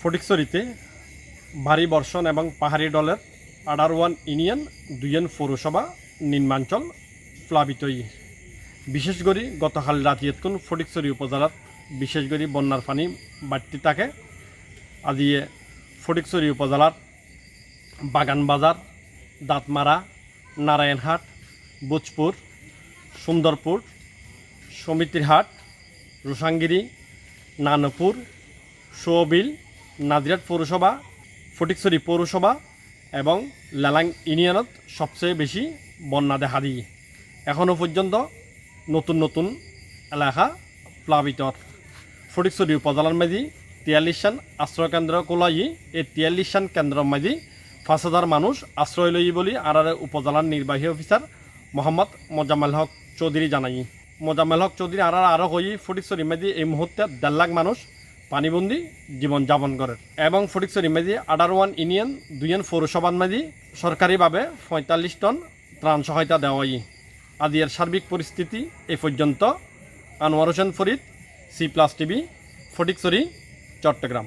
ফটিকছড়িতে ভারী বর্ষণ এবং পাহাড়ি ডলের 18 ইউনিয়ন 2 পৌরসভা নিম্নাঞ্চল প্লাবিত। বিশেষ করে গতকাল রাতিয়েতকুন ফটিকছড়ি উপজেলার বিশেষ করে বন্যার পানি বাড়তে থাকে। আজি ফটিকছড়ি উপজেলার বাগান বাজার, দাঁতমারা, নারায়ণহাট, বুচপুর, সুন্দরপুর, সমিতিরহাট, রোসাঙ্গিরি, নানপুর, সোবিল, নাজিরাট পৌরসভা, ফটিকছড়ি পৌরসভা এবং লালাং ইউনিয়নত সবচেয়ে বেশি বন্যা দেখা দিয়ে এখনও পর্যন্ত নতুন নতুন এলাকা প্লাবিত। ফটিকছড়ি উপজেলার মাঝি 43 আশ্রয় কেন্দ্র খোলাই। এই 43 কেন্দ্রের মাঝি 5,000 মানুষ আশ্রয় লই বলে আর উপজেলার নির্বাহী অফিসার মোহাম্মদ মোজাম্মেল হক চৌধুরী জানাই। মোজাম্মেল হক চৌধুরী আরও হই ফটিকছড়ি মাঝি এই মুহূর্তে 1.5 লাখ মানুষ পানিবন্দি জীবনযাপন করে এবং ফটিকছড়ি মাঝি 18 ইউনিয়ন 2 পৌরসভার মাঝি সরকারিভাবে 45 টন ত্রাণ সহায়তা দেওয়া। আদি এর সার্বিক পরিস্থিতি এই পর্যন্ত। Anwar Hossain Farid, C+ TV, Fatikchhari, Chittagong.